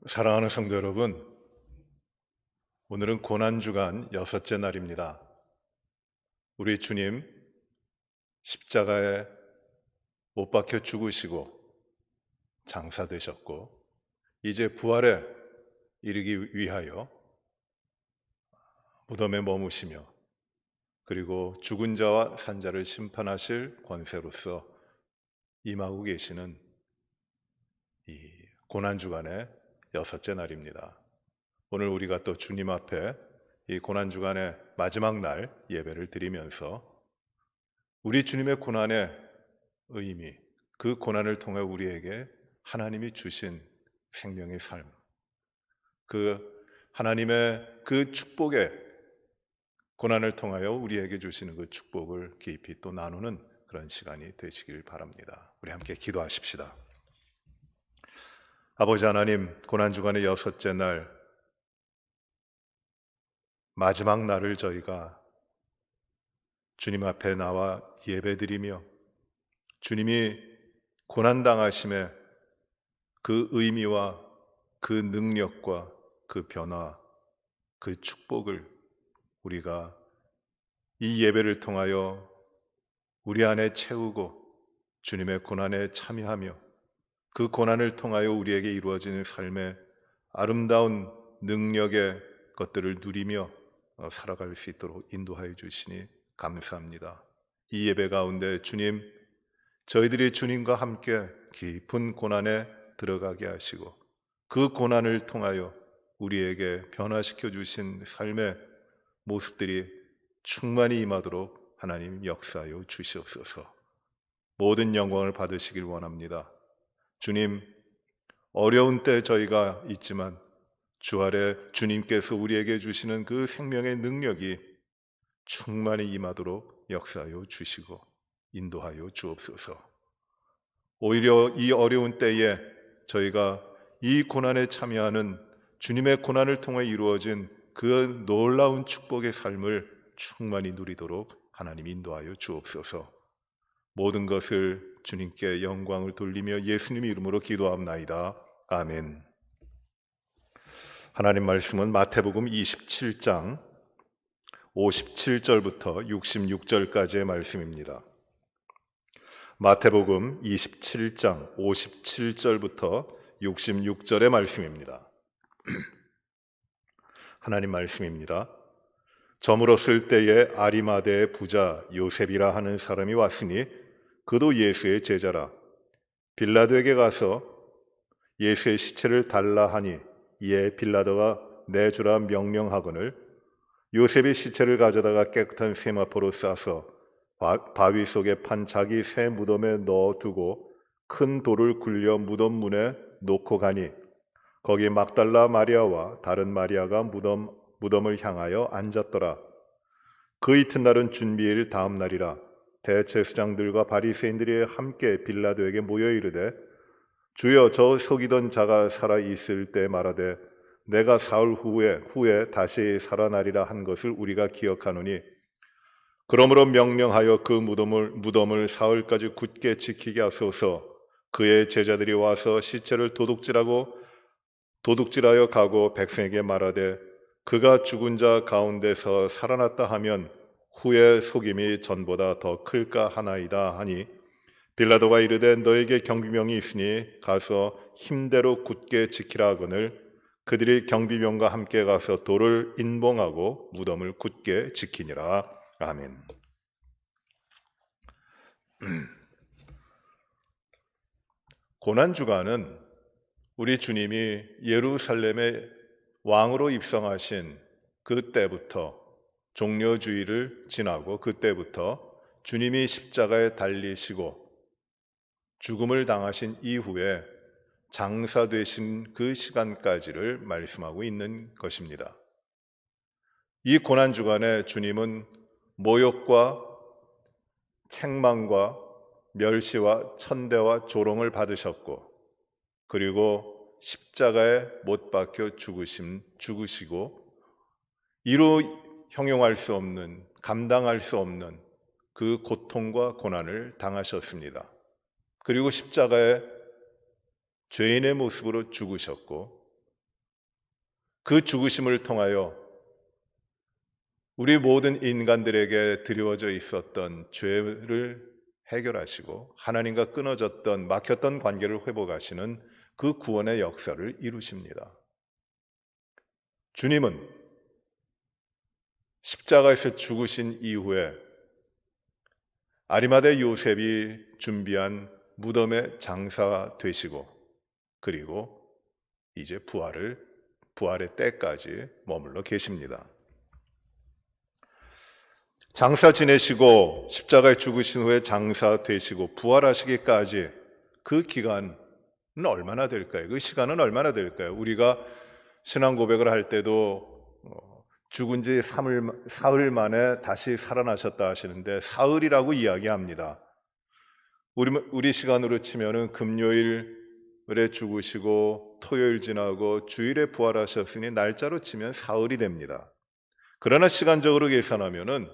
사랑하는 성도 여러분, 오늘은 고난주간 6째 날입니다. 우리 주님 십자가에 못 박혀 죽으시고 장사되셨고 이제 부활에 이르기 위하여 무덤에 머무시며 그리고 죽은 자와 산 자를 심판하실 권세로서 임하고 계시는 이 고난주간의 6째 날입니다. 오늘 우리가 또 주님 앞에 이 고난주간의 마지막 날 예배를 드리면서 우리 주님의 고난의 의미, 그 고난을 통해 우리에게 하나님이 주신 생명의 삶, 그 하나님의 그 축복의 고난을 통하여 우리에게 주시는 그 축복을 깊이 또 나누는 그런 시간이 되시길 바랍니다. 우리 함께 기도하십시다. 아버지 하나님, 고난주간의 6째 날 마지막 날을 저희가 주님 앞에 나와 예배드리며 주님이 고난당하심의 그 의미와 그 능력과 그 변화, 그 축복을 우리가 이 예배를 통하여 우리 안에 채우고 주님의 고난에 참여하며 그 고난을 통하여 우리에게 이루어지는 삶의 아름다운 능력의 것들을 누리며 살아갈 수 있도록 인도하여 주시니 감사합니다. 이 예배 가운데 주님, 저희들이 주님과 함께 깊은 고난에 들어가게 하시고 그 고난을 통하여 우리에게 변화시켜 주신 삶의 모습들이 충만히 임하도록 하나님 역사하여 주시옵소서. 모든 영광을 받으시길 원합니다. 주님, 어려운 때 저희가 있지만 주 아래 주님께서 우리에게 주시는 그 생명의 능력이 충만히 임하도록 역사하여 주시고 인도하여 주옵소서. 오히려 이 어려운 때에 저희가 이 고난에 참여하는 주님의 고난을 통해 이루어진 그 놀라운 축복의 삶을 충만히 누리도록 하나님 인도하여 주옵소서. 모든 것을 주님께 영광을 돌리며 예수님 이름으로 기도합나이다. 아멘. 하나님 말씀은 마태복음 27장 57절부터 66절까지의 말씀입니다. 마태복음 27장 57절부터 66절의 말씀입니다. 하나님 말씀입니다. 저물었을 때에 아리마대의 부자 요셉이라 하는 사람이 왔으니 그도 예수의 제자라. 빌라도에게 가서 예수의 시체를 달라 하니 이에 빌라도가 내주라 명령하거늘 요셉이 시체를 가져다가 깨끗한 세마포로 싸서 바위 속에 판 자기 새 무덤에 넣어두고 큰 돌을 굴려 무덤 문에 놓고 가니 거기 막달라 마리아와 다른 마리아가 무덤을 향하여 앉았더라. 그 이튿날은 준비일 다음 날이라. 대제사장들과 바리새인들이 함께 빌라도에게 모여 이르되 주여, 저 속이던 자가 살아 있을 때 말하되 내가 사흘 후에 다시 살아나리라 한 것을 우리가 기억하노니 그러므로 명령하여 그 무덤을 사흘까지 굳게 지키게 하소서. 그의 제자들이 와서 시체를 도둑질하여 가고 백성에게 말하되 그가 죽은 자 가운데서 살아났다 하면 후에 속임이 전보다 더 클까 하나이다 하니 빌라도가 이르되 너에게 경비병이 있으니 가서 힘대로 굳게 지키라 하거늘 그들이 경비병과 함께 가서 돌을 인봉하고 무덤을 굳게 지키니라. 아멘. 고난주간은 우리 주님이 예루살렘의 왕으로 입성하신 그때부터 종려주의를 지나고 그때부터 주님이 십자가에 달리시고 죽음을 당하신 이후에 장사 되신 그 시간까지를 말씀하고 있는 것입니다. 이 고난 주간에 주님은 모욕과 책망과 멸시와 천대와 조롱을 받으셨고, 그리고 십자가에 못 박혀 죽으시고 이로 형용할 수 없는, 감당할 수 없는 그 고통과 고난을 당하셨습니다. 그리고 십자가에 죄인의 모습으로 죽으셨고, 그 죽으심을 통하여 우리 모든 인간들에게 드리워져 있었던 죄를 해결하시고 하나님과 끊어졌던, 막혔던 관계를 회복하시는 그 구원의 역사를 이루십니다. 주님은 십자가에서 죽으신 이후에 아리마대 요셉이 준비한 무덤에 장사되시고, 그리고 이제 부활의 때까지 머물러 계십니다. 장사 지내시고 십자가에 죽으신 후에 장사 되시고 부활하시기까지 그 기간은 얼마나 될까요? 그 시간은 얼마나 될까요? 우리가 신앙 고백을 할 때도 죽은 지 사흘 만에 다시 살아나셨다 하시는데 사흘이라고 이야기합니다. 우리 시간으로 치면은 금요일에 죽으시고 토요일 지나고 주일에 부활하셨으니 날짜로 치면 사흘이 됩니다. 그러나 시간적으로 계산하면은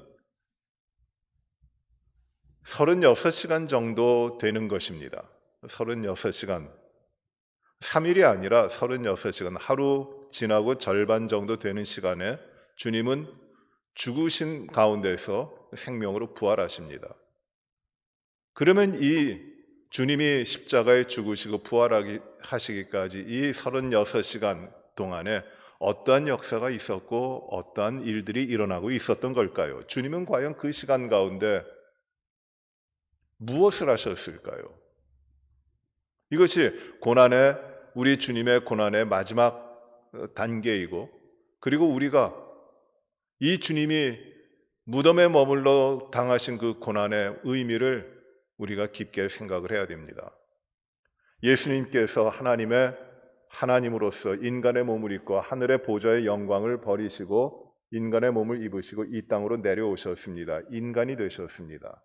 36시간 정도 되는 것입니다. 36시간. 3일이 아니라 36시간, 하루 지나고 절반 정도 되는 시간에 주님은 죽으신 가운데서 생명으로 부활하십니다. 그러면 이 주님이 십자가에 죽으시고 부활하시기까지 이 36시간 동안에 어떠한 역사가 있었고 어떠한 일들이 일어나고 있었던 걸까요? 주님은 과연 그 시간 가운데 무엇을 하셨을까요? 이것이 우리 주님의 고난의 마지막 단계이고, 그리고 우리가 이 주님이 무덤에 머물러 당하신 그 고난의 의미를 우리가 깊게 생각을 해야 됩니다. 예수님께서 하나님으로서 인간의 몸을 입고 하늘의 보좌의 영광을 버리시고 인간의 몸을 입으시고 이 땅으로 내려오셨습니다. 인간이 되셨습니다.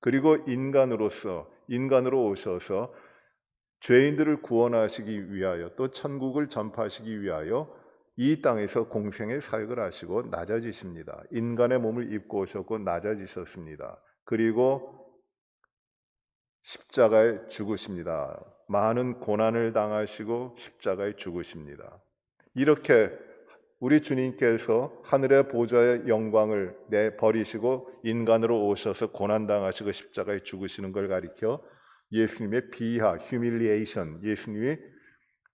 그리고 인간으로 오셔서 죄인들을 구원하시기 위하여, 또 천국을 전파하시기 위하여 이 땅에서 공생의 사역을 하시고 낮아지십니다. 인간의 몸을 입고 오셨고 낮아지셨습니다. 그리고 십자가에 죽으십니다. 많은 고난을 당하시고 십자가에 죽으십니다. 이렇게 우리 주님께서 하늘의 보좌의 영광을 내버리시고 인간으로 오셔서 고난당하시고 십자가에 죽으시는 걸 가리켜 예수님의 비하, humiliation, 예수님이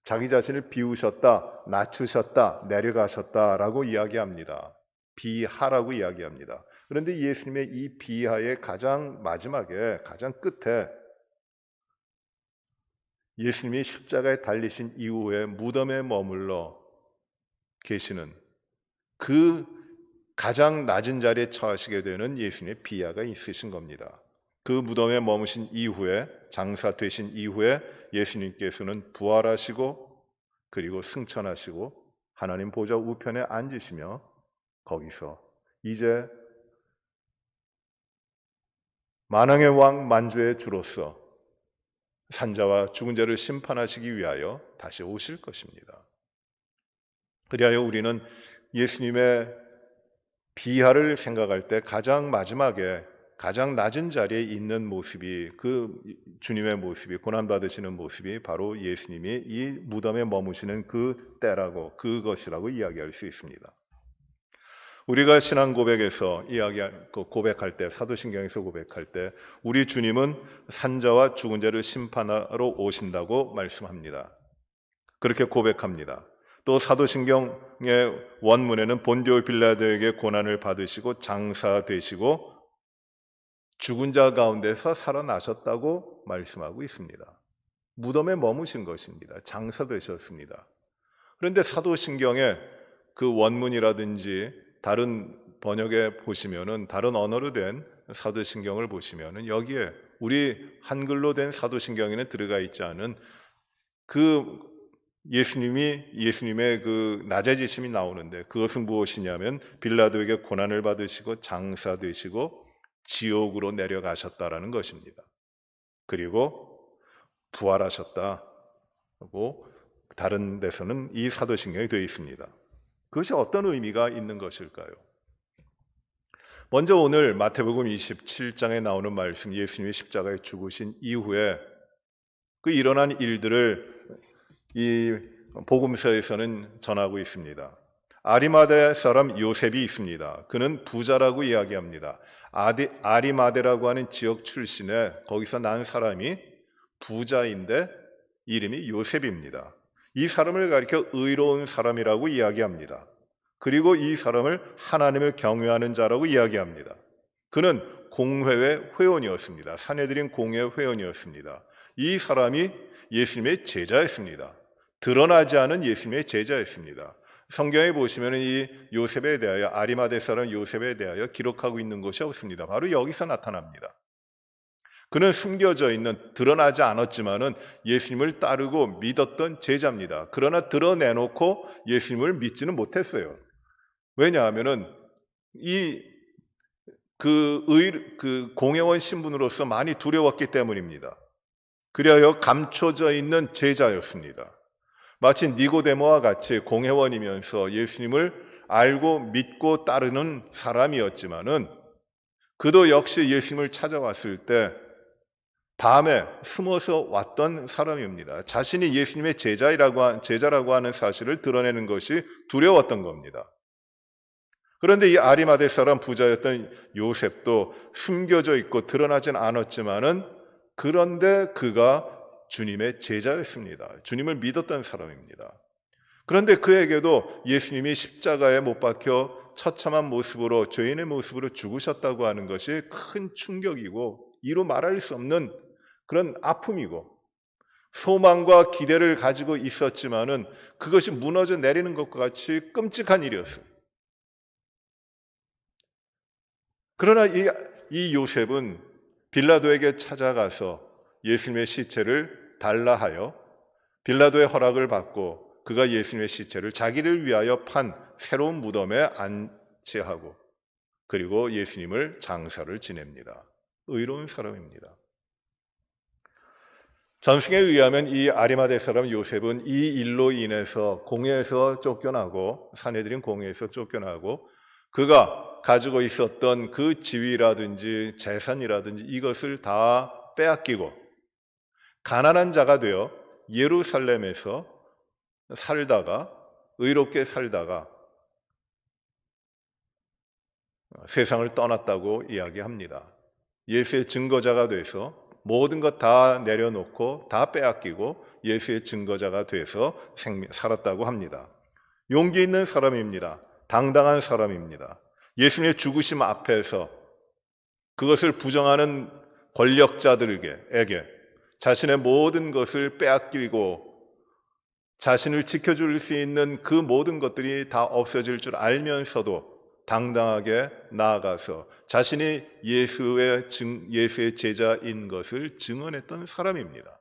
자기 자신을 비우셨다, 낮추셨다, 내려가셨다라고 이야기합니다. 비하라고 이야기합니다. 그런데 예수님의 이 비하의 가장 마지막에, 가장 끝에 예수님이 십자가에 달리신 이후에 무덤에 머물러 계시는 그 가장 낮은 자리에 처하시게 되는 예수님의 비하가 있으신 겁니다. 그 무덤에 머무신 이후에, 장사되신 이후에 예수님께서는 부활하시고 그리고 승천하시고 하나님 보좌 우편에 앉으시며 거기서 이제 만왕의 왕 만주의 주로서 산자와 죽은 자를 심판하시기 위하여 다시 오실 것입니다. 그리하여 우리는 예수님의 비하를 생각할 때 가장 마지막에 가장 낮은 자리에 있는 모습이, 그 주님의 모습이, 고난받으시는 모습이 바로 예수님이 이 무덤에 머무시는 그 때라고, 그것이라고 이야기할 수 있습니다. 우리가 신앙 고백에서 고백할 때, 사도신경에서 고백할 때 우리 주님은 산자와 죽은 자를 심판하러 오신다고 말씀합니다. 그렇게 고백합니다. 또 사도신경의 원문에는 본디오 빌라도에게 고난을 받으시고 장사되시고 죽은 자 가운데서 살아나셨다고 말씀하고 있습니다. 무덤에 머무신 것입니다. 장사되셨습니다. 그런데 사도신경의 그 원문이라든지 다른 번역에 보시면은, 다른 언어로 된 사도신경을 보시면은 여기에 우리 한글로 된 사도신경에는 들어가 있지 않은 그 예수님의 그 나제지심이 나오는데 그것은 무엇이냐면 빌라도에게 고난을 받으시고 장사되시고 지옥으로 내려가셨다라는 것입니다. 그리고 부활하셨다고 다른 데서는 이 사도신경에 되어 있습니다. 그것이 어떤 의미가 있는 것일까요? 먼저 오늘 마태복음 27장에 나오는 말씀, 예수님이 십자가에 죽으신 이후에 그 일어난 일들을 이 복음서에서는 전하고 있습니다. 아리마대 사람 요셉이 있습니다. 그는 부자라고 이야기합니다. 아리마대라고 하는 지역 출신에 거기서 난 사람이 부자인데 이름이 요셉입니다. 이 사람을 가리켜 의로운 사람이라고 이야기합니다. 그리고 이 사람을 하나님을 경외하는 자라고 이야기합니다. 그는 공회의 회원이었습니다. 산헤드린 공회의 회원이었습니다. 이 사람이 예수님의 제자였습니다. 드러나지 않은 예수님의 제자였습니다. 성경에 보시면 이 요셉에 대하여, 아리마대 사람 요셉에 대하여 기록하고 있는 것이 없습니다. 바로 여기서 나타납니다. 그는 숨겨져 있는, 드러나지 않았지만은 예수님을 따르고 믿었던 제자입니다. 그러나 드러내놓고 예수님을 믿지는 못했어요. 왜냐하면은 그 공회원 신분으로서 많이 두려웠기 때문입니다. 그리하여 감춰져 있는 제자였습니다. 마치 니고데모와 같이 공회원이면서 예수님을 알고 믿고 따르는 사람이었지만은 그도 역시 예수님을 찾아왔을 때 밤에 숨어서 왔던 사람입니다. 자신이 예수님의 제자라고 하는 사실을 드러내는 것이 두려웠던 겁니다. 그런데 이 아리마대 사람 부자였던 요셉도 숨겨져 있고 드러나진 않았지만은 그런데 그가 주님의 제자였습니다. 주님을 믿었던 사람입니다. 그런데 그에게도 예수님이 십자가에 못 박혀 처참한 모습으로, 죄인의 모습으로 죽으셨다고 하는 것이 큰 충격이고 이루 말할 수 없는 그런 아픔이고, 소망과 기대를 가지고 있었지만은 그것이 무너져 내리는 것과 같이 끔찍한 일이었어요. 그러나 이 요셉은 빌라도에게 찾아가서 예수님의 시체를 달라 하여 빌라도의 허락을 받고 그가 예수님의 시체를 자기를 위하여 판 새로운 무덤에 안치하고 그리고 예수님을 장사를 지냅니다. 의로운 사람입니다. 전승에 의하면 이 아리마대 사람 요셉은 이 일로 인해서 공회에서 쫓겨나고, 산헤드린 공회에서 쫓겨나고, 그가 가지고 있었던 그 지위라든지 재산이라든지 이것을 다 빼앗기고 가난한 자가 되어 예루살렘에서 의롭게 살다가 세상을 떠났다고 이야기합니다. 예수의 증거자가 돼서 모든 것 다 내려놓고 다 빼앗기고 예수의 증거자가 돼서 살았다고 합니다. 용기 있는 사람입니다. 당당한 사람입니다. 예수님의 죽으심 앞에서 그것을 부정하는 권력자들에게 자신의 모든 것을 빼앗기고 자신을 지켜줄 수 있는 그 모든 것들이 다 없어질 줄 알면서도 당당하게 나아가서 자신이 예수의 제자인 것을 증언했던 사람입니다.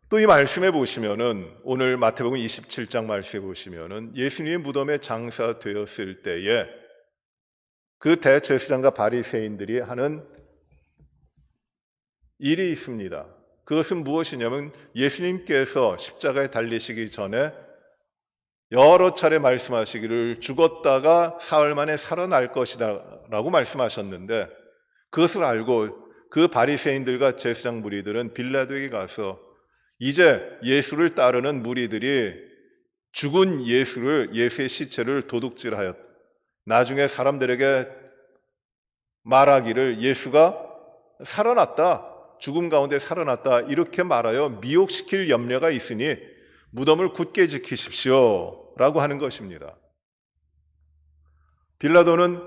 또 이 말씀에 보시면은, 오늘 마태복음 27장 말씀에 보시면은 예수님의 무덤에 장사되었을 때에 그 대제사장과 바리새인들이 하는 일이 있습니다. 그것은 무엇이냐면 예수님께서 십자가에 달리시기 전에 여러 차례 말씀하시기를 죽었다가 사흘 만에 살아날 것이다 라고 말씀하셨는데, 그것을 알고 그 바리새인들과 제사장 무리들은 빌라도에게 가서 이제 예수를 따르는 무리들이 죽은 예수의 시체를 도둑질하였, 나중에 사람들에게 말하기를 예수가 살아났다, 죽음 가운데 살아났다, 이렇게 말하여 미혹시킬 염려가 있으니 무덤을 굳게 지키십시오 라고 하는 것입니다. 빌라도는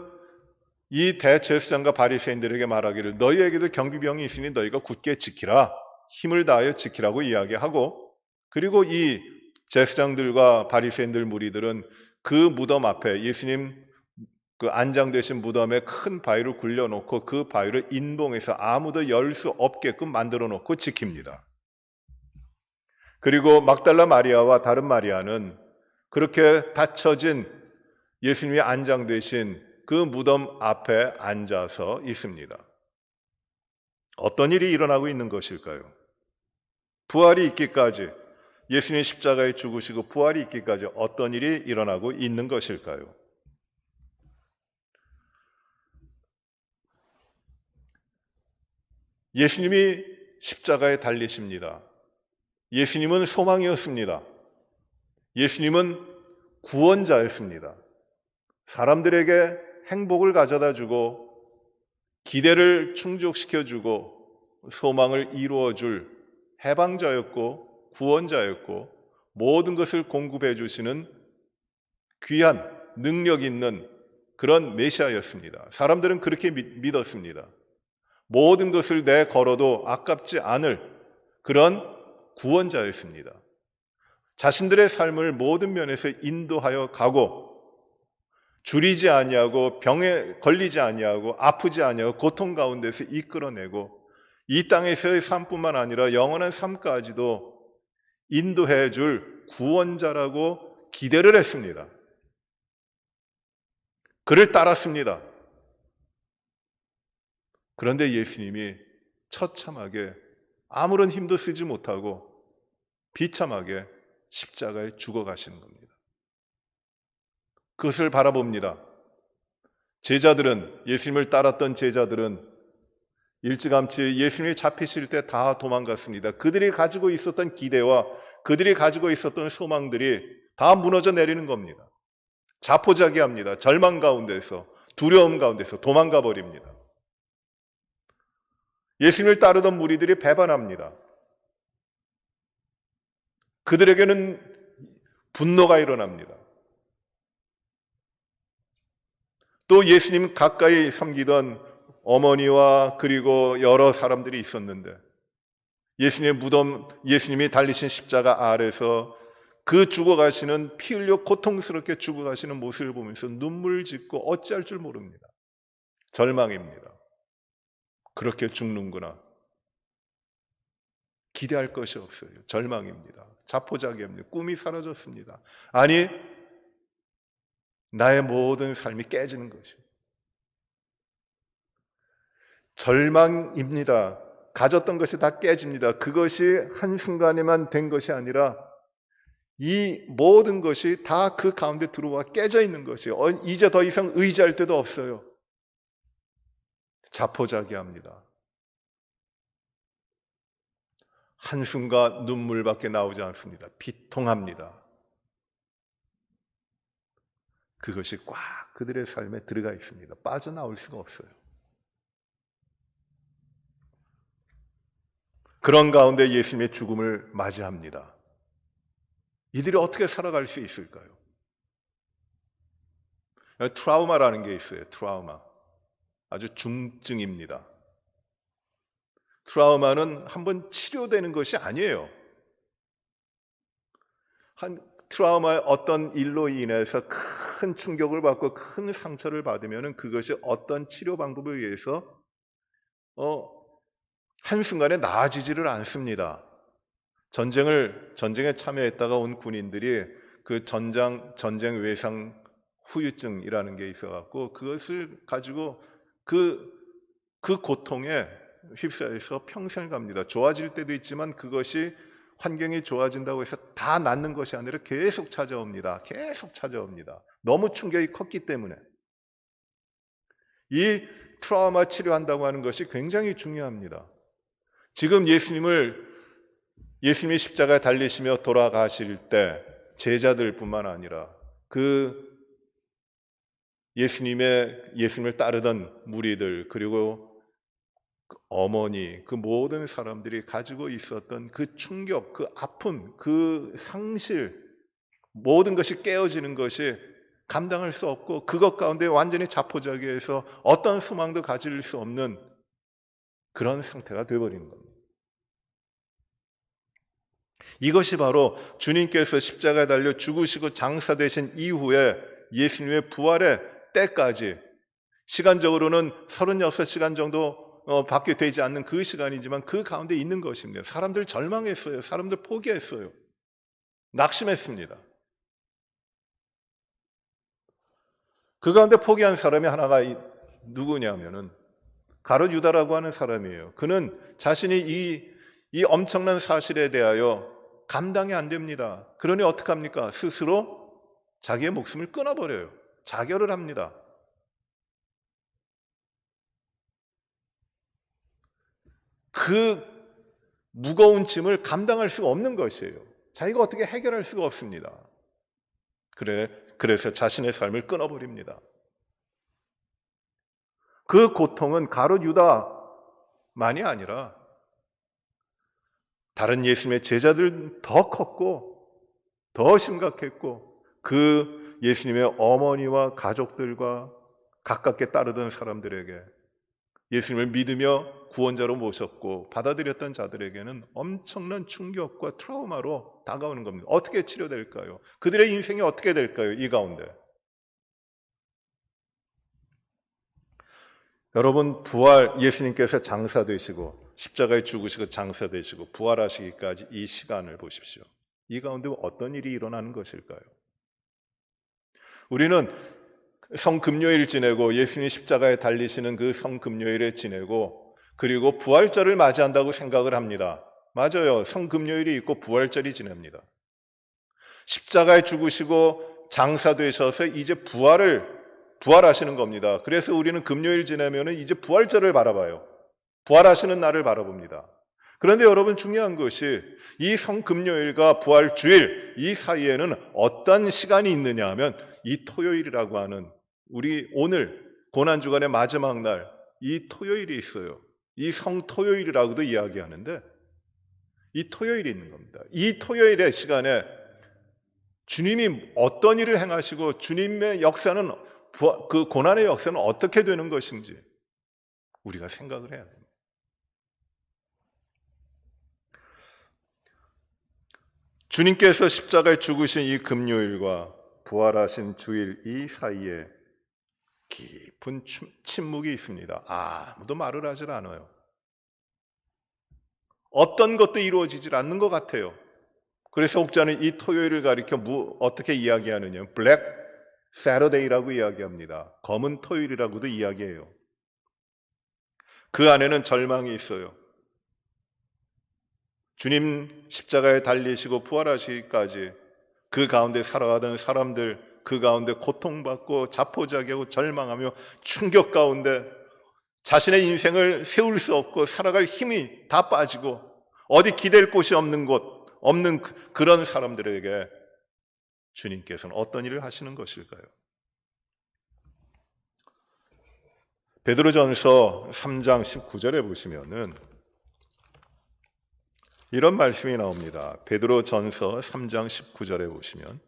이 대제사장과 바리새인들에게 말하기를 너희에게도 경비병이 있으니 너희가 굳게 지키라, 힘을 다하여 지키라고 이야기하고, 그리고 이 제사장들과 바리새인들 무리들은 그 무덤 앞에, 예수님 그 안장되신 무덤에 큰 바위를 굴려놓고 그 바위를 인봉해서 아무도 열 수 없게끔 만들어 놓고 지킵니다. 그리고 막달라 마리아와 다른 마리아는 그렇게 닫혀진 예수님이 안장되신 그 무덤 앞에 앉아서 있습니다. 어떤 일이 일어나고 있는 것일까요? 부활이 있기까지, 예수님이 십자가에 죽으시고 부활이 있기까지 어떤 일이 일어나고 있는 것일까요? 예수님이 십자가에 달리십니다. 예수님은 소망이었습니다. 예수님은 구원자였습니다. 사람들에게 행복을 가져다 주고 기대를 충족시켜 주고 소망을 이루어 줄 해방자였고 구원자였고 모든 것을 공급해 주시는 귀한 능력 있는 그런 메시아였습니다. 사람들은 그렇게 믿었습니다. 모든 것을 내걸어도 아깝지 않을 그런 구원자였습니다. 자신들의 삶을 모든 면에서 인도하여 가고 줄이지 아니하고 병에 걸리지 아니하고 아프지 아니하고 고통 가운데서 이끌어내고 이 땅에서의 삶뿐만 아니라 영원한 삶까지도 인도해 줄 구원자라고 기대를 했습니다. 그를 따랐습니다. 그런데 예수님이 처참하게 아무런 힘도 쓰지 못하고 비참하게 십자가에 죽어가시는 겁니다. 그것을 바라봅니다. 제자들은, 예수님을 따랐던 제자들은 일찌감치 예수님이 잡히실 때 다 도망갔습니다. 그들이 가지고 있었던 기대와 그들이 가지고 있었던 소망들이 다 무너져 내리는 겁니다. 자포자기합니다. 절망 가운데서, 두려움 가운데서 도망가 버립니다. 예수님을 따르던 무리들이 배반합니다. 그들에게는 분노가 일어납니다. 또 예수님 가까이 섬기던 어머니와 그리고 여러 사람들이 있었는데 예수님의 무덤, 예수님이 달리신 십자가 아래서 그 죽어가시는 피 흘려 고통스럽게 죽어가시는 모습을 보면서 눈물 짓고 어찌할 줄 모릅니다. 절망입니다. 그렇게 죽는구나. 기대할 것이 없어요. 절망입니다. 자포자기합니다. 꿈이 사라졌습니다. 아니, 나의 모든 삶이 깨지는 것이에요. 절망입니다. 가졌던 것이 다 깨집니다. 그것이 한순간에만 된 것이 아니라 이 모든 것이 다 그 가운데 들어와 깨져 있는 것이에요. 이제 더 이상 의지할 데도 없어요. 자포자기합니다. 한숨과 눈물밖에 나오지 않습니다. 비통합니다. 그것이 꽉 그들의 삶에 들어가 있습니다. 빠져나올 수가 없어요. 그런 가운데 예수님의 죽음을 맞이합니다. 이들이 어떻게 살아갈 수 있을까요? 트라우마라는 게 있어요. 트라우마. 아주 중증입니다. 트라우마는 한번 치료되는 것이 아니에요. 트라우마의 어떤 일로 인해서 큰 충격을 받고 큰 상처를 받으면 그것이 어떤 치료 방법에 의해서 한순간에 나아지지를 않습니다. 전쟁에 참여했다가 온 군인들이 그 전쟁 외상 후유증이라는 게 있어갖고 그것을 가지고 그 고통에 휩싸여서 평생을 갑니다. 좋아질 때도 있지만 그것이 환경이 좋아진다고 해서 다 낫는 것이 아니라 계속 찾아옵니다. 계속 찾아옵니다. 너무 충격이 컸기 때문에. 이 트라우마 치료한다고 하는 것이 굉장히 중요합니다. 지금 예수님이 십자가에 달리시며 돌아가실 때 제자들뿐만 아니라 그 예수님을 따르던 무리들 그리고 어머니 그 모든 사람들이 가지고 있었던 그 충격, 그 아픔, 그 상실 모든 것이 깨어지는 것이 감당할 수 없고 그것 가운데 완전히 자포자기해서 어떤 소망도 가질 수 없는 그런 상태가 되어버리는 겁니다. 이것이 바로 주님께서 십자가에 달려 죽으시고 장사되신 이후에 예수님의 부활의 때까지 시간적으로는 36시간 정도 밖에 되지 않는 그 시간이지만 그 가운데 있는 것입니다. 사람들 절망했어요. 사람들 포기했어요. 낙심했습니다. 그 가운데 포기한 사람이 하나가 누구냐면은 가룟 유다라고 하는 사람이에요. 그는 자신이 이 엄청난 사실에 대하여 감당이 안 됩니다. 그러니 어떡합니까? 스스로 자기의 목숨을 끊어버려요. 자결을 합니다. 그 무거운 짐을 감당할 수가 없는 것이에요. 자기가 어떻게 해결할 수가 없습니다. 그래서 자신의 삶을 끊어버립니다. 그 고통은 가룟 유다만이 아니라 다른 예수님의 제자들은 더 컸고 더 심각했고 그 예수님의 어머니와 가족들과 가깝게 따르던 사람들에게 예수님을 믿으며 구원자로 모셨고 받아들였던 자들에게는 엄청난 충격과 트라우마로 다가오는 겁니다. 어떻게 치료될까요? 그들의 인생이 어떻게 될까요? 이 가운데. 여러분, 예수님께서 장사되시고 십자가에 죽으시고 장사되시고 부활하시기까지 이 시간을 보십시오. 이 가운데 어떤 일이 일어나는 것일까요? 우리는 성금요일 지내고 예수님 십자가에 달리시는 그 성금요일에 지내고 그리고 부활절을 맞이한다고 생각을 합니다. 맞아요. 성금요일이 있고 부활절이 지냅니다. 십자가에 죽으시고 장사되셔서 이제 부활하시는 겁니다. 그래서 우리는 금요일 지나면 이제 부활절을 바라봐요. 부활하시는 날을 바라봅니다. 그런데 여러분 중요한 것이 이 성금요일과 부활주일 이 사이에는 어떤 시간이 있느냐 하면 이 토요일이라고 하는 우리 오늘 고난주간의 마지막 날 이 토요일이 있어요. 이 성토요일이라고도 이야기하는데 이 토요일이 있는 겁니다. 이 토요일의 시간에 주님이 어떤 일을 행하시고 주님의 역사는 그 고난의 역사는 어떻게 되는 것인지 우리가 생각을 해야 됩니다. 주님께서 십자가에 죽으신 이 금요일과 부활하신 주일 이 사이에 깊은 침묵이 있습니다. 아무도 말을 하질 않아요. 어떤 것도 이루어지질 않는 것 같아요. 그래서 혹자는 이 토요일을 가리켜 어떻게 이야기하느냐? 블랙 세터데이라고 이야기합니다. 검은 토요일이라고도 이야기해요. 그 안에는 절망이 있어요. 주님 십자가에 달리시고 부활하시기까지 그 가운데 살아가던 사람들, 그 가운데 고통받고 자포자기하고 절망하며 충격 가운데 자신의 인생을 세울 수 없고 살아갈 힘이 다 빠지고 어디 기댈 곳이 없는 그런 사람들에게 주님께서는 어떤 일을 하시는 것일까요? 베드로전서 3장 19절에 보시면은 이런 말씀이 나옵니다. 베드로전서 3장 19절에 보시면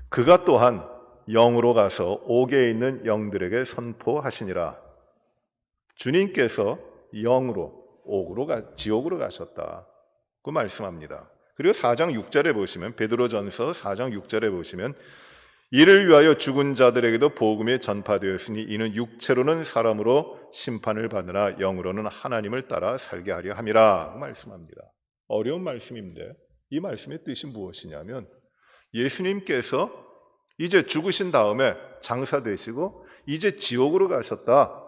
그가 또한 영으로 가서 옥에 있는 영들에게 선포하시니라. 주님께서 영으로 지옥으로 가셨다고 말씀합니다. 그리고 4장 6절에 보시면 베드로전서 4장 6절에 보시면 이를 위하여 죽은 자들에게도 복음이 전파되었으니 이는 육체로는 사람으로 심판을 받으나 영으로는 하나님을 따라 살게 하려 함이라 말씀합니다. 어려운 말씀인데 이 말씀의 뜻이 무엇이냐면 예수님께서 이제 죽으신 다음에 장사되시고 이제 지옥으로 가셨다.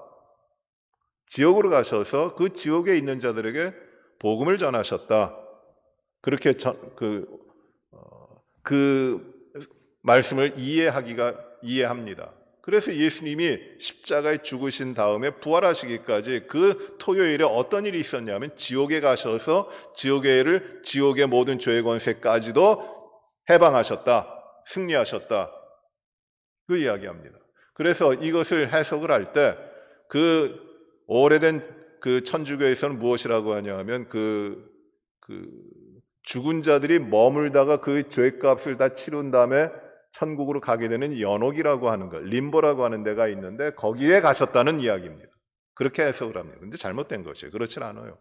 지옥으로 가셔서 그 지옥에 있는 자들에게 복음을 전하셨다. 그렇게 그 말씀을 이해합니다. 그래서 예수님이 십자가에 죽으신 다음에 부활하시기까지 그 토요일에 어떤 일이 있었냐면 지옥에 가셔서 지옥의 모든 죄의 권세까지도 해방하셨다. 승리하셨다. 그 이야기합니다. 그래서 이것을 해석을 할 때 그 오래된 그 천주교에서는 무엇이라고 하냐 하면 그 죽은 자들이 머물다가 그 죄값을 다 치른 다음에 천국으로 가게 되는 연옥이라고 하는 것, 림보라고 하는 데가 있는데 거기에 가셨다는 이야기입니다. 그렇게 해석을 합니다. 근데 잘못된 것이에요. 그렇진 않아요.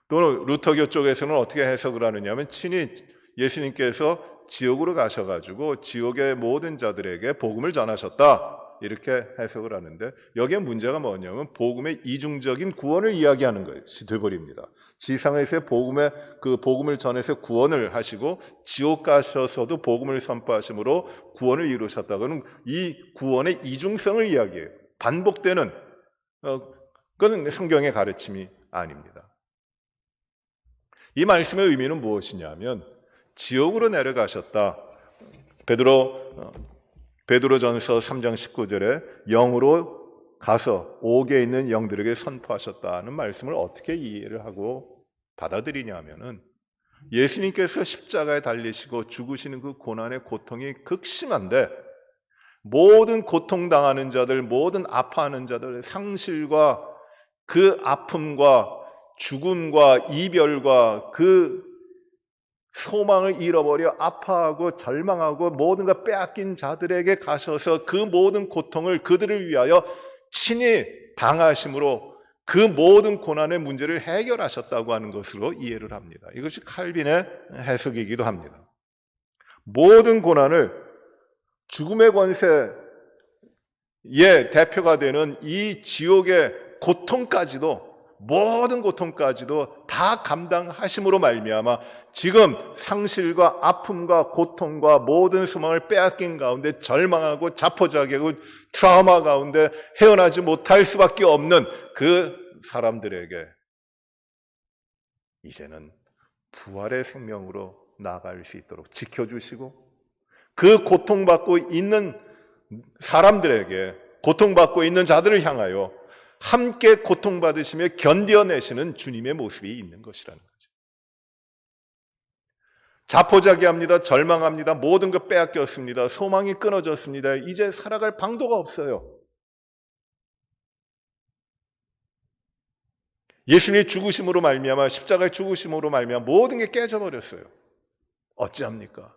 또는 루터교 쪽에서는 어떻게 해석을 하느냐 하면 친히 예수님께서 지옥으로 가셔가지고 지옥의 모든 자들에게 복음을 전하셨다. 이렇게 해석을 하는데 여기에 문제가 뭐냐면 복음의 이중적인 구원을 이야기하는 것이 되어버립니다. 지상에서의 복음을 전해서 구원을 하시고 지옥 가셔서도 복음을 선포하심으로 구원을 이루셨다고는 이 구원의 이중성을 이야기해요. 반복되는 그건 성경의 가르침이 아닙니다. 이 말씀의 의미는 무엇이냐면 지옥으로 내려가셨다. 베드로전서 3장 19절에 영으로 가서 옥에 있는 영들에게 선포하셨다는 말씀을 어떻게 이해를 하고 받아들이냐면은 예수님께서 십자가에 달리시고 죽으시는 그 고난의 고통이 극심한데 모든 고통당하는 자들, 모든 아파하는 자들, 상실과 그 아픔과 죽음과 이별과 그 소망을 잃어버려 아파하고 절망하고 모든 것 빼앗긴 자들에게 가셔서 그 모든 고통을 그들을 위하여 친히 당하심으로 그 모든 고난의 문제를 해결하셨다고 하는 것으로 이해를 합니다. 이것이 칼빈의 해석이기도 합니다. 모든 고난을 죽음의 권세의 대표가 되는 이 지옥의 고통까지도 모든 고통까지도 다 감당하심으로 말미암아 지금 상실과 아픔과 고통과 모든 소망을 빼앗긴 가운데 절망하고 자포자기하고 트라우마 가운데 헤어나지 못할 수밖에 없는 그 사람들에게 이제는 부활의 생명으로 나아갈 수 있도록 지켜주시고 그 고통받고 있는 사람들에게 고통받고 있는 자들을 향하여 함께 고통받으시며 견뎌내시는 주님의 모습이 있는 것이라는 거죠. 자포자기합니다. 절망합니다. 모든 것 빼앗겼습니다. 소망이 끊어졌습니다. 이제 살아갈 방도가 없어요. 예수님의 죽으심으로 말미암아 십자가의 죽으심으로 말미암아 모든 게 깨져버렸어요. 어찌합니까?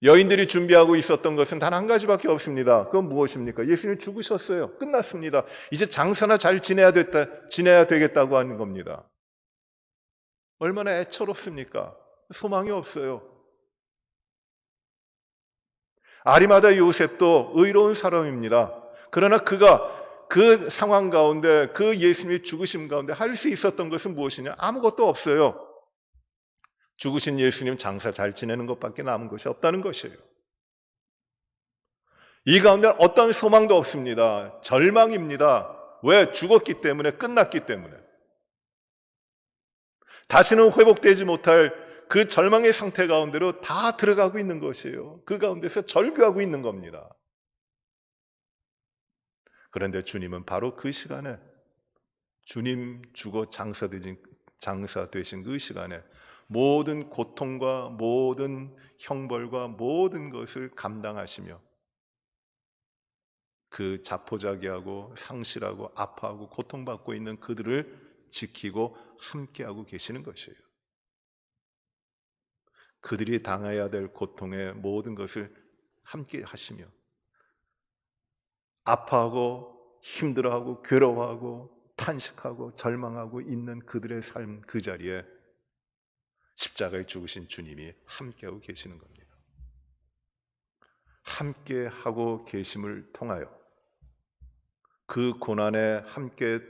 여인들이 준비하고 있었던 것은 단 한 가지밖에 없습니다. 그건 무엇입니까? 예수님이 죽으셨어요. 끝났습니다. 이제 장사나 잘 지내야 되겠다고 하는 겁니다. 얼마나 애처롭습니까? 소망이 없어요. 아리마다 요셉도 의로운 사람입니다. 그러나 그가 그 상황 가운데 그 예수님의 죽으심 가운데 할 수 있었던 것은 무엇이냐? 아무것도 없어요. 죽으신 예수님 장사 잘 지내는 것밖에 남은 것이 없다는 것이에요. 이 가운데 어떤 소망도 없습니다. 절망입니다. 왜? 죽었기 때문에, 끝났기 때문에. 다시는 회복되지 못할 그 절망의 상태 가운데로 다 들어가고 있는 것이에요. 그 가운데서 절규하고 있는 겁니다. 그런데 주님은 바로 그 시간에 주님 죽어 장사 되신 그 시간에 모든 고통과 모든 형벌과 모든 것을 감당하시며 그 자포자기하고 상실하고 아파하고 고통받고 있는 그들을 지키고 함께하고 계시는 것이에요. 그들이 당해야 될 고통의 모든 것을 함께 하시며 아파하고 힘들어하고 괴로워하고 탄식하고 절망하고 있는 그들의 삶 그 자리에 십자가에 죽으신 주님이 함께하고 계시는 겁니다. 함께하고 계심을 통하여 그 고난에 함께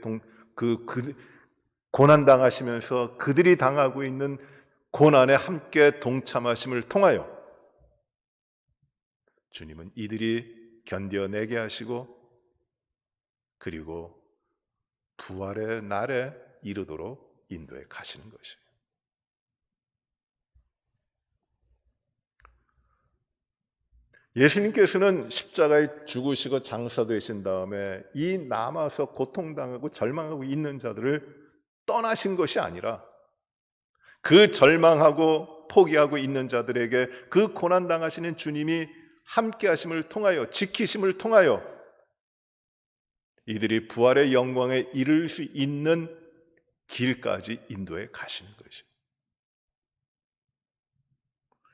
고난 당하시면서 그들이 당하고 있는 고난에 함께 동참하심을 통하여 주님은 이들이 견뎌내게 하시고 그리고 부활의 날에 이르도록 인도해 가시는 것이에요. 예수님께서는 십자가에 죽으시고 장사되신 다음에 이 남아서 고통당하고 절망하고 있는 자들을 떠나신 것이 아니라 그 절망하고 포기하고 있는 자들에게 그 고난당하시는 주님이 함께 하심을 통하여 지키심을 통하여 이들이 부활의 영광에 이를 수 있는 길까지 인도해 가시는 것이에요.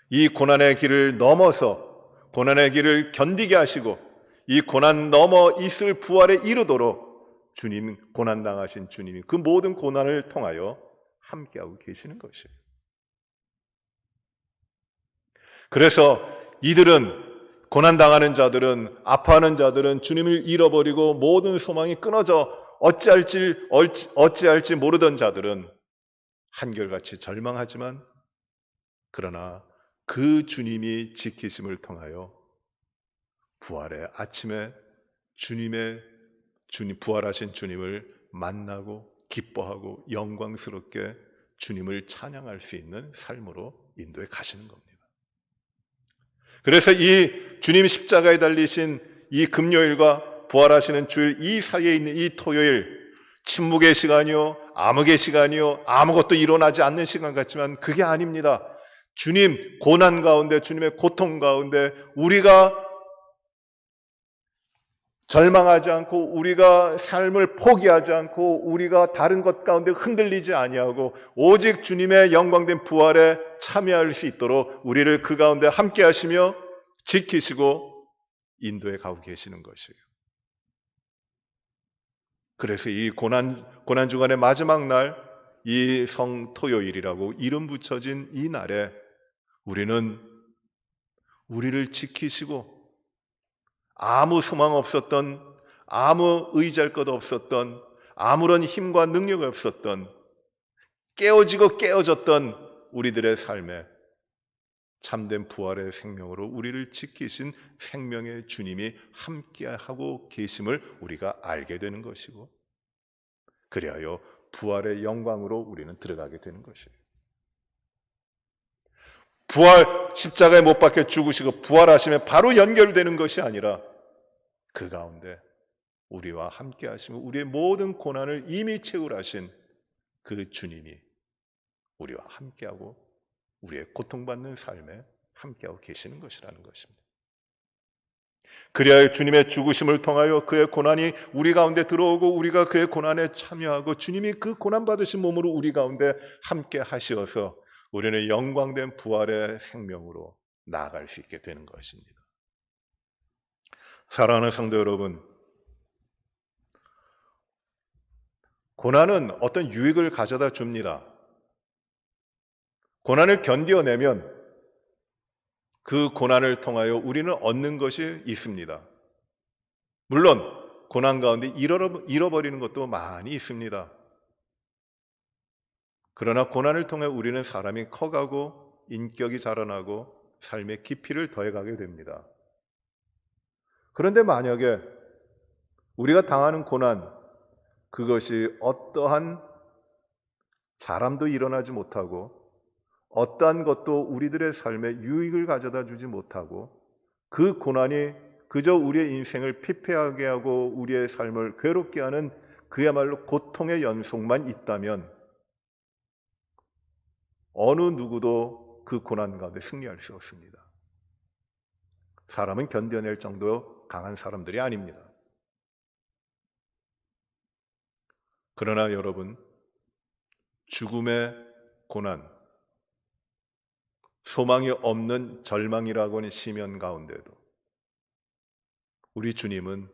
이 고난의 길을 넘어서 고난의 길을 견디게 하시고 이 고난 넘어 있을 부활에 이르도록 주님, 고난당하신 주님이 그 모든 고난을 통하여 함께하고 계시는 것이에요. 그래서 이들은, 고난당하는 자들은, 아파하는 자들은 주님을 잃어버리고 모든 소망이 끊어져 어찌할지 모르던 자들은 한결같이 절망하지만, 그러나 그 주님이 지키심을 통하여 부활의 아침에 부활하신 주님을 만나고 기뻐하고 영광스럽게 주님을 찬양할 수 있는 삶으로 인도해 가시는 겁니다. 그래서 이 주님 십자가에 달리신 이 금요일과 부활하시는 주일, 이 사이에 있는 이 토요일, 침묵의 시간이요, 암흑의 시간이요, 아무것도 일어나지 않는 시간 같지만 그게 아닙니다. 주님 고난 가운데, 주님의 고통 가운데 우리가 절망하지 않고, 우리가 삶을 포기하지 않고, 우리가 다른 것 가운데 흔들리지 아니하고 오직 주님의 영광된 부활에 참여할 수 있도록 우리를 그 가운데 함께 하시며 지키시고 인도해 가고 계시는 것이에요. 그래서 이 고난 주간의 마지막 날, 이 성토요일이라고 이름 붙여진 이 날에 우리는 우리를 지키시고, 아무 소망 없었던, 아무 의지할 것 없었던, 아무런 힘과 능력이 없었던, 깨어지고 깨어졌던 우리들의 삶에 참된 부활의 생명으로 우리를 지키신 생명의 주님이 함께하고 계심을 우리가 알게 되는 것이고, 그리하여 부활의 영광으로 우리는 들어가게 되는 것이에요. 부활, 십자가에 못 박혀 죽으시고 부활하시면 바로 연결되는 것이 아니라 그 가운데 우리와 함께 하시고 우리의 모든 고난을 이미 채울하신 그 주님이 우리와 함께하고 우리의 고통받는 삶에 함께하고 계시는 것이라는 것입니다. 그리하여 주님의 죽으심을 통하여 그의 고난이 우리 가운데 들어오고 우리가 그의 고난에 참여하고 주님이 그 고난받으신 몸으로 우리 가운데 함께 하시어서 우리는 영광된 부활의 생명으로 나아갈 수 있게 되는 것입니다. 사랑하는 성도 여러분, 고난은 어떤 유익을 가져다 줍니다. 고난을 견뎌내면 그 고난을 통하여 우리는 얻는 것이 있습니다. 물론 고난 가운데 잃어버리는 것도 많이 있습니다. 그러나 고난을 통해 우리는 사람이 커가고 인격이 자라나고 삶의 깊이를 더해가게 됩니다. 그런데 만약에 우리가 당하는 고난, 그것이 어떠한 자람도 일어나지 못하고 어떠한 것도 우리들의 삶에 유익을 가져다 주지 못하고 그 고난이 그저 우리의 인생을 피폐하게 하고 우리의 삶을 괴롭게 하는 그야말로 고통의 연속만 있다면 어느 누구도 그 고난 가운데 승리할 수 없습니다. 사람은 견뎌낼 정도 강한 사람들이 아닙니다. 그러나 여러분, 죽음의 고난, 소망이 없는 절망이라고 하는 시면 가운데도 우리 주님은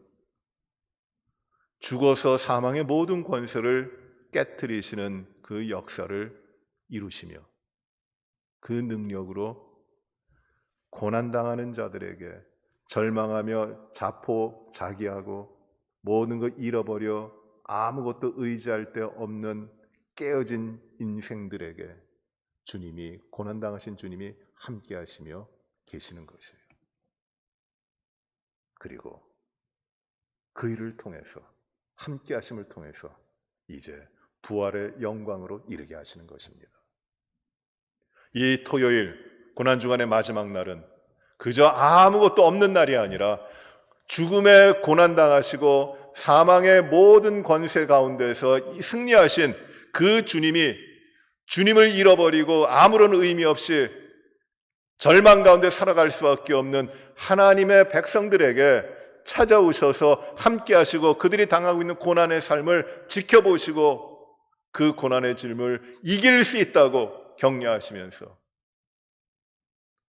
죽어서 사망의 모든 권세를 깨트리시는 그 역사를 이루시며 그 능력으로 고난당하는 자들에게 절망하며 자포자기하고 모든 것 잃어버려 아무것도 의지할 데 없는 깨어진 인생들에게 주님이, 고난당하신 주님이 함께 하시며 계시는 것이에요. 그리고 그 일을 통해서, 함께 하심을 통해서 이제 부활의 영광으로 이르게 하시는 것입니다. 이 토요일 고난주간의 마지막 날은 그저 아무것도 없는 날이 아니라 죽음의 고난당하시고 사망의 모든 권세 가운데서 승리하신 그 주님을 잃어버리고 아무런 의미 없이 절망 가운데 살아갈 수밖에 없는 하나님의 백성들에게 찾아오셔서 함께 하시고 그들이 당하고 있는 고난의 삶을 지켜보시고 그 고난의 짐을 이길 수 있다고 격려하시면서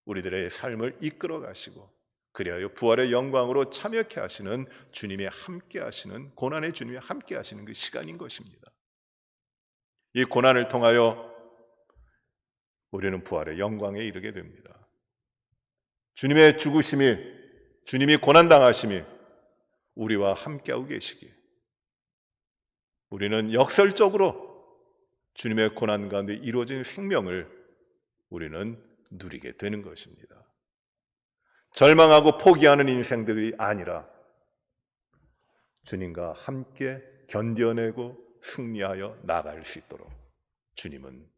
우리들의 삶을 이끌어 가시고 그리하여 부활의 영광으로 참여케 하시는 주님이 함께 하시는, 고난의 주님이 함께 하시는 그 시간인 것입니다. 이 고난을 통하여 우리는 부활의 영광에 이르게 됩니다. 주님의 죽으심이, 주님이 고난당하심이 우리와 함께하고 계시기에 우리는 역설적으로 주님의 고난 가운데 이루어진 생명을 우리는 누리게 되는 것입니다. 절망하고 포기하는 인생들이 아니라 주님과 함께 견뎌내고 승리하여 나아갈 수 있도록 주님은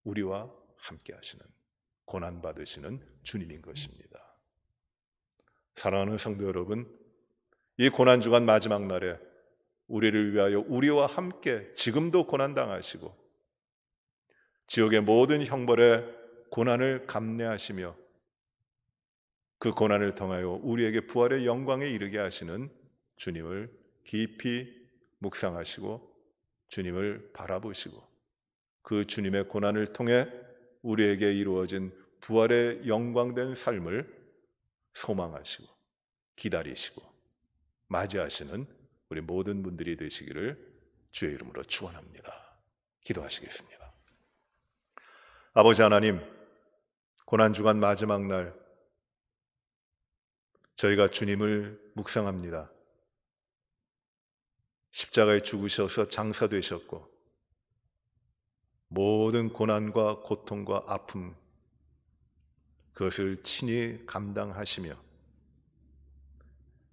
우리와 함께 하시는, 고난받으시는 주님인 것입니다. 사랑하는 성도 여러분, 이 고난주간 마지막 날에 우리를 위하여 우리와 함께 지금도 고난당하시고 지옥의 모든 형벌의 고난을 감내하시며 그 고난을 통하여 우리에게 부활의 영광에 이르게 하시는 주님을 깊이 묵상하시고 주님을 바라보시고 그 주님의 고난을 통해 우리에게 이루어진 부활의 영광된 삶을 소망하시고 기다리시고 맞이하시는 우리 모든 분들이 되시기를 주의 이름으로 축원합니다. 기도하시겠습니다. 아버지 하나님, 고난주간 마지막 날 저희가 주님을 묵상합니다. 십자가에 죽으셔서 장사되셨고 모든 고난과 고통과 아픔 그것을 친히 감당하시며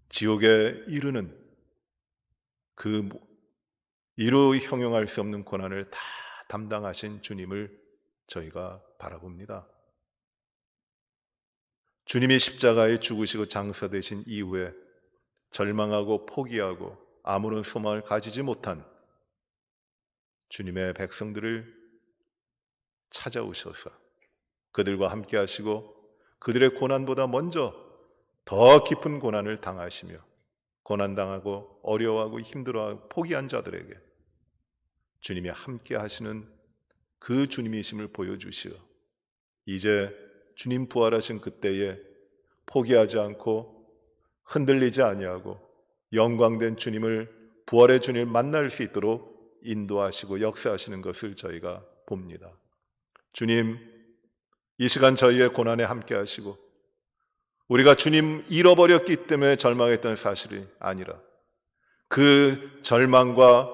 지옥에 이르는 그 이루 형용할 수 없는 고난을 다 담당하신 주님을 저희가 바라봅니다. 주님이 십자가에 죽으시고 장사되신 이후에 절망하고 포기하고 아무런 소망을 가지지 못한 주님의 백성들을 찾아오셔서 그들과 함께 하시고 그들의 고난보다 먼저 더 깊은 고난을 당하시며 고난당하고 어려워하고 힘들어하고 포기한 자들에게 주님이 함께 하시는 그 주님이심을 보여주시어 이제 주님 부활하신 그때에 포기하지 않고 흔들리지 아니하고 영광된 주님을 부활의 주님을 만날 수 있도록 인도하시고 역사하시는 것을 저희가 봅니다. 주님, 이 시간 저희의 고난에 함께 하시고 우리가 주님 잃어버렸기 때문에 절망했던 사실이 아니라 그 절망과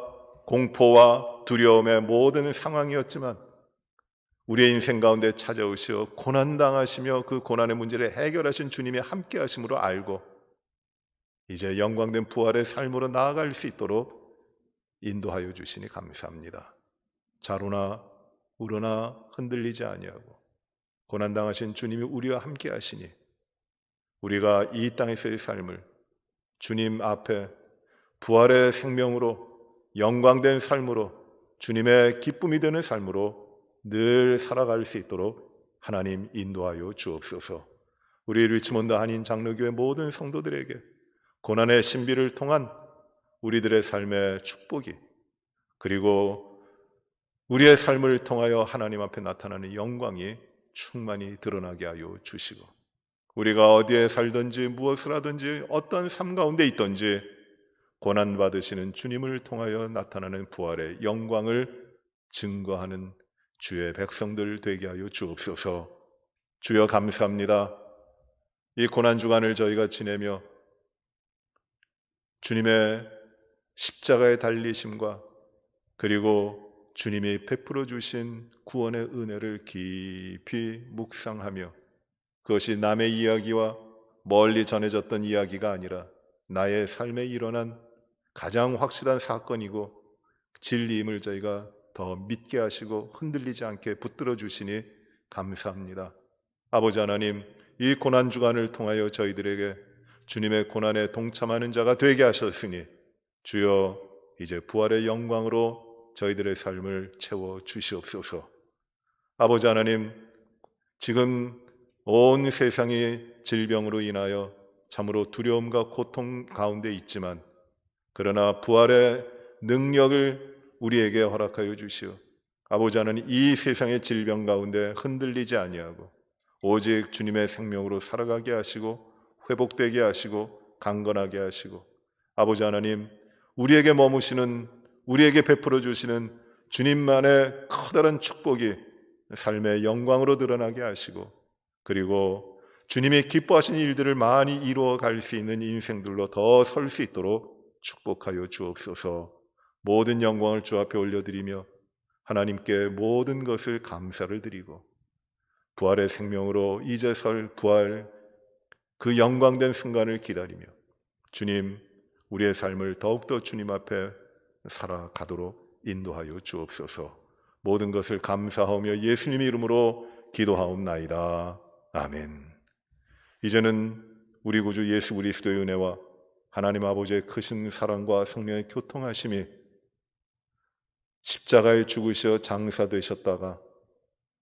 공포와 두려움의 모든 상황이었지만 우리의 인생 가운데 찾아오시어 고난당하시며 그 고난의 문제를 해결하신 주님이 함께 하심으로 알고 이제 영광된 부활의 삶으로 나아갈 수 있도록 인도하여 주시니 감사합니다. 자로나 우러나 흔들리지 아니하고 고난당하신 주님이 우리와 함께 하시니 우리가 이 땅에서의 삶을 주님 앞에 부활의 생명으로 영광된 삶으로 주님의 기쁨이 되는 삶으로 늘 살아갈 수 있도록 하나님 인도하여 주옵소서. 우리 리치몬드 한인 장로교회 모든 성도들에게 고난의 신비를 통한 우리들의 삶의 축복이 그리고 우리의 삶을 통하여 하나님 앞에 나타나는 영광이 충만히 드러나게 하여 주시고 우리가 어디에 살든지 무엇을 하든지 어떤 삶 가운데 있든지 고난받으시는 주님을 통하여 나타나는 부활의 영광을 증거하는 주의 백성들 되게 하여 주옵소서. 주여 감사합니다. 이 고난주간을 저희가 지내며 주님의 십자가의 달리심과 그리고 주님이 베풀어 주신 구원의 은혜를 깊이 묵상하며 그것이 남의 이야기와 멀리 전해졌던 이야기가 아니라 나의 삶에 일어난 가장 확실한 사건이고 진리임을 저희가 더 믿게 하시고 흔들리지 않게 붙들어 주시니 감사합니다. 아버지 하나님, 이 고난주간을 통하여 저희들에게 주님의 고난에 동참하는 자가 되게 하셨으니 주여 이제 부활의 영광으로 저희들의 삶을 채워 주시옵소서. 아버지 하나님, 지금 온 세상이 질병으로 인하여 참으로 두려움과 고통 가운데 있지만 그러나 부활의 능력을 우리에게 허락하여 주시오. 아버지 하나님, 이 세상의 질병 가운데 흔들리지 아니하고 오직 주님의 생명으로 살아가게 하시고 회복되게 하시고 강건하게 하시고 아버지 하나님, 우리에게 머무시는 우리에게 베풀어 주시는 주님만의 커다란 축복이 삶의 영광으로 드러나게 하시고 그리고 주님이 기뻐하시는 일들을 많이 이루어 갈 수 있는 인생들로 더 설 수 있도록 축복하여 주옵소서. 모든 영광을 주 앞에 올려드리며 하나님께 모든 것을 감사를 드리고 부활의 생명으로 이제 설 부활 그 영광된 순간을 기다리며 주님, 우리의 삶을 더욱더 주님 앞에 살아가도록 인도하여 주옵소서. 모든 것을 감사하며 예수님 이름으로 기도하옵나이다. 아멘. 이제는 우리 구주 예수 그리스도의 은혜와 하나님 아버지의 크신 사랑과 성령의 교통하심이 십자가에 죽으셔 장사되셨다가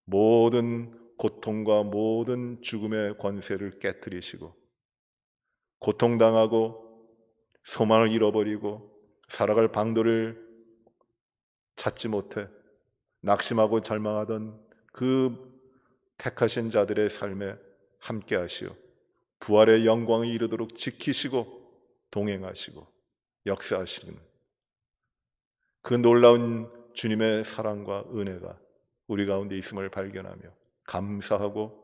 모든 고통과 모든 죽음의 권세를 깨뜨리시고 고통당하고 소망을 잃어버리고 살아갈 방도를 찾지 못해 낙심하고 절망하던 그 택하신 자들의 삶에 함께 하시어 부활의 영광에 이르도록 지키시고 동행하시고 역사하시는 그 놀라운 주님의 사랑과 은혜가 우리 가운데 있음을 발견하며 감사하고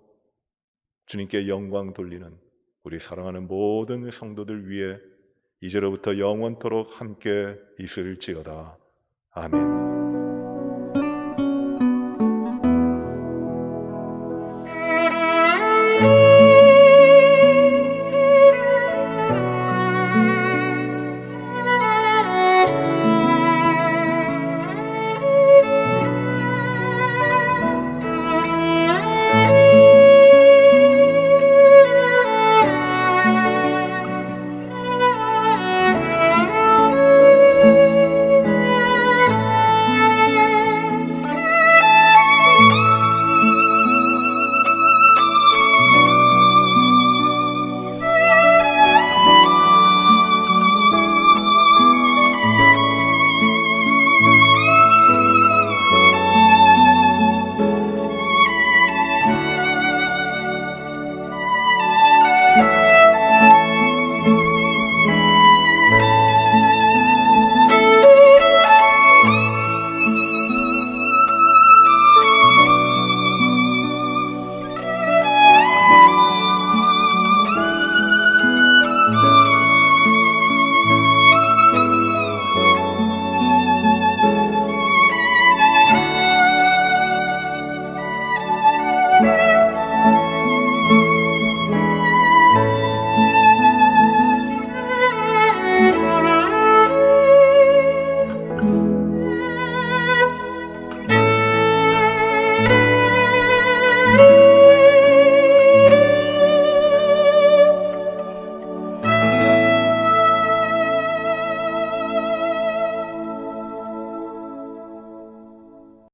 주님께 영광 돌리는 우리 사랑하는 모든 성도들 위해 이제로부터 영원토록 함께 있을지어다. 아멘.